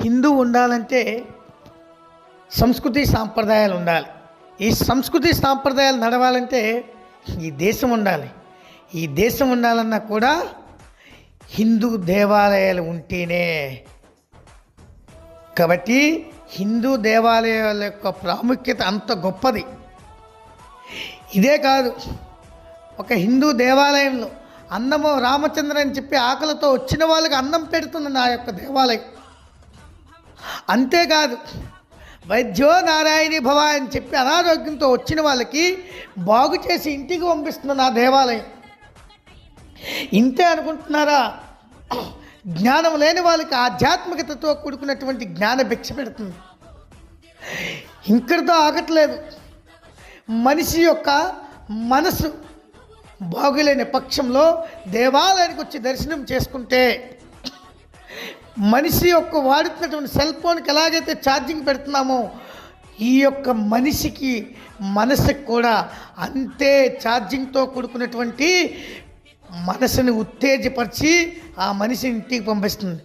హిందూ ఉండాలంటే సంస్కృతి సాంప్రదాయాలు ఉండాలి. ఈ సంస్కృతి సాంప్రదాయాలు నడవాలంటే ఈ దేశం ఉండాలి. ఈ దేశం ఉండాలన్నా కూడా హిందూ దేవాలయాలు ఉంటేనే. కాబట్టి హిందూ దేవాలయాల యొక్క ప్రాముఖ్యత అంత గొప్పది. ఇదే కాదు, ఒక హిందూ దేవాలయంలో అన్నము రామచంద్ర అని చెప్పి ఆకలితో వచ్చిన వాళ్ళకి అన్నం పెడుతుంది నా యొక్క దేవాలయం. అంతేకాదు, వైద్యో నారాయణి భవ అని చెప్పి అనారోగ్యంతో వచ్చిన వాళ్ళకి బాగు చేసి ఇంటికి పంపిస్తుంది నా దేవాలయం. ఇంతే అనుకుంటున్నారా? జ్ఞానం లేని వాళ్ళకి ఆధ్యాత్మికతతో కూడుకున్నటువంటి జ్ఞాన భిక్ష పెడుతుంది. ఇంకటితో ఆగట్లేదు. మనిషి యొక్క మనసు బాగులేని పక్షంలో దేవాలయానికి వచ్చి దర్శనం చేసుకుంటే మనిషి యొక్క వాడుతున్నటువంటి సెల్ ఫోన్కి ఎలాగైతే ఛార్జింగ్ పెడుతున్నామో ఈ యొక్క మనిషికి మనసుకి కూడా అంతే ఛార్జింగ్తో కూడుకున్నటువంటి మనసుని ఉత్తేజపరిచి ఆ మనిషి ఇంటికి పంపిస్తుంది.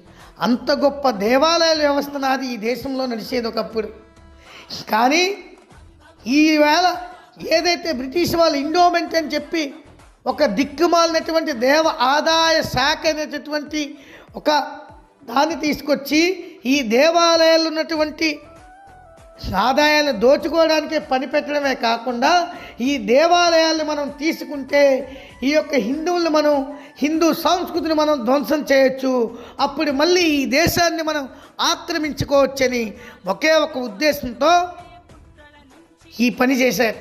అంత గొప్ప దేవాలయాల వ్యవస్థ నాది ఈ దేశంలో నడిచేది ఒకప్పుడు. కానీ ఈవేళ ఏదైతే బ్రిటిష్ వాళ్ళు ఎండోమెంట్ అని చెప్పి ఒక దిక్కుమాలినటువంటి దేవ ఆదాయ శాఖ అనేటటువంటి ఒక దాన్ని తీసుకొచ్చి ఈ దేవాలయాలు ఉన్నటువంటి ఆదాయాలను దోచుకోవడానికే పనిపెట్టడమే కాకుండా ఈ దేవాలయాలను మనం తీసుకుంటే ఈ యొక్క హిందువులను మనం హిందూ సంస్కృతిని మనం ధ్వంసం చేయొచ్చు, అప్పుడు మళ్ళీ ఈ దేశాన్ని మనం ఆక్రమించుకోవచ్చని ఒకే ఒక ఉద్దేశంతో ఈ పని చేశారు.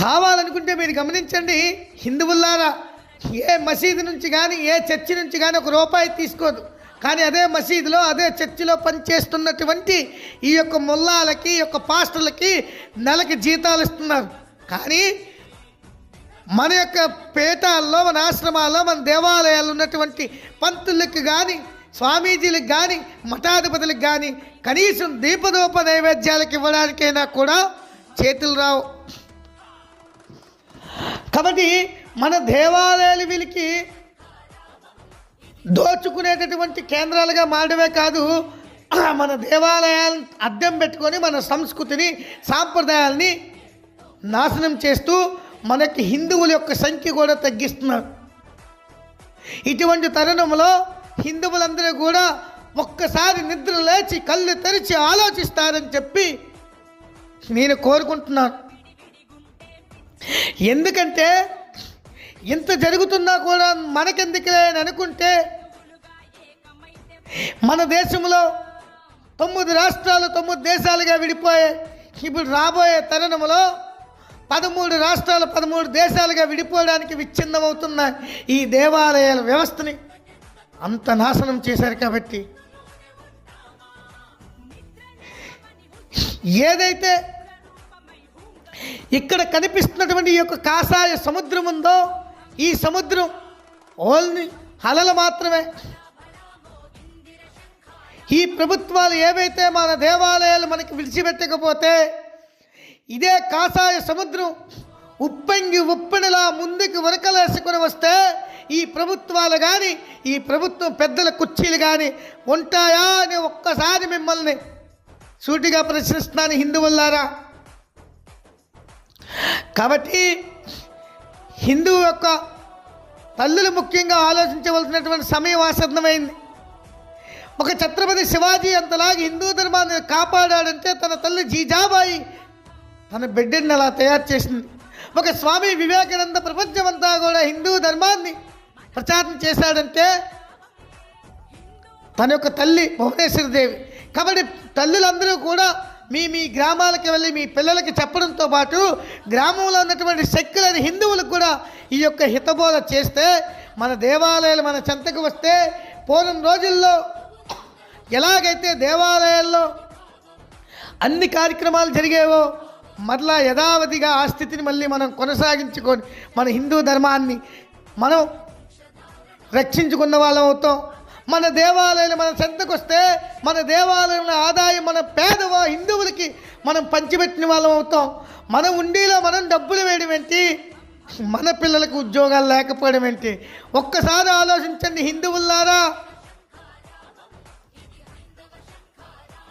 కావాలనుకుంటే మీరు గమనించండి, హిందువులారా ఏ మసీదు నుంచి కానీ ఏ చర్చి నుంచి కానీ ₹1 తీసుకోదు. కానీ అదే మసీదులో అదే చర్చిలో పనిచేస్తున్నటువంటి ఈ యొక్క ముల్లాలకి ఈ యొక్క పాస్టర్లకి నెలకి జీతాలు ఇస్తున్నారు. కానీ మన యొక్క పేటాల్లో మన ఆశ్రమాల్లో మన దేవాలయాల్లో ఉన్నటువంటి పంతులకు కానీ స్వామీజీలకు కానీ మఠాధిపతులకు కానీ కనీసం దీపదూప నైవేద్యాలకు ఇవ్వడానికైనా కూడా చేతులు రావు. కాబట్టి మన దేవాలయాలు వీళ్ళకి దోచుకునేటటువంటి కేంద్రాలుగా మారడమే కాదు, మన దేవాలయాలను అడ్డం పెట్టుకొని మన సంస్కృతిని సాంప్రదాయాల్ని నాశనం చేస్తూ మనకి హిందువుల యొక్క సంఖ్య కూడా తగ్గిస్తున్నారు. ఇటువంటి తరుణంలో హిందువులందరూ కూడా ఒక్కసారి నిద్ర లేచి కళ్ళు తెరిచి ఆలోచిస్తారని చెప్పి నేను కోరుకుంటున్నాను. ఎందుకంటే ఇంత జరుగుతున్నా కూడా మనకెందుకులే అని అనుకుంటే మన దేశంలో 9 రాష్ట్రాలు 9 దేశాలుగా విడిపోయాయి. ఇప్పుడు రాబోయే తరుణంలో 13 రాష్ట్రాలు 13 దేశాలుగా విడిపోవడానికి విచ్ఛిన్నమవుతున్నాయి. ఈ దేవాలయాల వ్యవస్థని అంత నాశనం చేశారు. కాబట్టి ఏదైతే ఇక్కడ కనిపిస్తున్నటువంటి ఈ యొక్క కాషాయ సముద్రం ఉందో ఈ సముద్రం ఓన్లీ అలలు మాత్రమే. ఈ ప్రభుత్వాలు ఏవైతే మన దేవాలయాలు మనకి విడిచిపెట్టకపోతే ఇదే కాషాయ సముద్రం ఉప్పొంగి ఉప్పెనలా ముందుకు వరకలేసుకొని వస్తే ఈ ప్రభుత్వాలు కానీ ఈ ప్రభుత్వం పెద్దల కుర్చీలు కానీ ఉంటాయా అని ఒక్కసారి మిమ్మల్ని సూటిగా ప్రశ్నిస్తున్నాను హిందువులారా. కాబట్టి హిందూ యొక్క తల్లులు ముఖ్యంగా ఆలోచించవలసినటువంటి సమయం ఆసన్నమైంది. ఒక ఛత్రపతి శివాజీ అంతలాగా హిందూ ధర్మాన్ని కాపాడాడంటే తన తల్లి జీజాబాయి తన బిడ్డని అలా తయారు చేసింది. ఒక స్వామి వివేకానంద ప్రపంచమంతా కూడా హిందూ ధర్మాన్ని ప్రచారం చేశాడంటే తన యొక్క తల్లి భువనేశ్వరిదేవి. కాబట్టి తల్లులందరూ కూడా మీ గ్రామాలకు వెళ్ళి మీ పిల్లలకి చెప్పడంతో పాటు గ్రామంలో ఉన్నటువంటి సెక్యులర్ హిందువులకు కూడా ఈ యొక్క హితబోధ చేస్తే మన దేవాలయాలు మన చెంతకు వస్తే పూర్వం రోజుల్లో ఎలాగైతే దేవాలయాల్లో అన్ని కార్యక్రమాలు జరిగేవో మరలా యథావధిగా ఆ స్థితిని మళ్ళీ మనం కొనసాగించుకొని మన హిందూ ధర్మాన్ని మనం రక్షించుకున్న వాళ్ళం అవుతాం. మన దేవాలయాలు మన చెంతకు వస్తే మన దేవాలయం ఆదాయం మన పేదవా హిందువులకి మనం పంచిపెట్టిన వాళ్ళం అవుతాం. మన ఉండిలో మనం డబ్బులు వేయడం ఏంటి, మన పిల్లలకు ఉద్యోగాలు లేకపోవడం ఏంటి? ఒక్కసారి ఆలోచించండి హిందువులారా.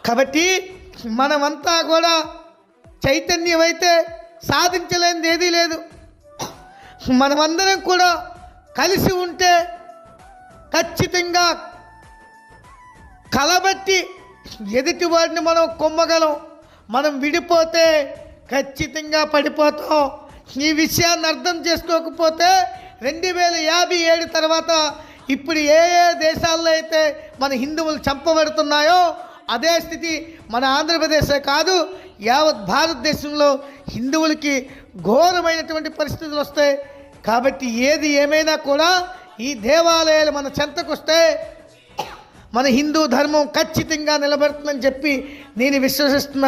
కాబట్టి మనమంతా కూడా చైతన్యమైతే సాధించలేనిది ఏదీ లేదు. మనమందరం కూడా కలిసి ఉంటే ఖచ్చితంగా కలబట్టి ఎదుటి వాడిని మనం కొమ్మగలం. మనం విడిపోతే ఖచ్చితంగా పడిపోతాం. ఈ విషయాన్ని అర్థం చేసుకోకపోతే 2057 తర్వాత ఇప్పుడు ఏ ఏ దేశాల్లో అయితే మన హిందువులు చంపబడుతున్నాయో అదే స్థితి మన ఆంధ్రప్రదేశే కాదు, యావత్ భారతదేశంలో హిందువులకి ఘోరమైనటువంటి పరిస్థితులు వస్తాయి. కాబట్టి ఏది ఏమైనా కూడా ఈ దేవాలయాలు మన చెంతకొస్తే మన హిందూ ధర్మం ఖచ్చితంగా నిలబడుతుందని చెప్పి నేను విశ్వసిస్తున్నాను.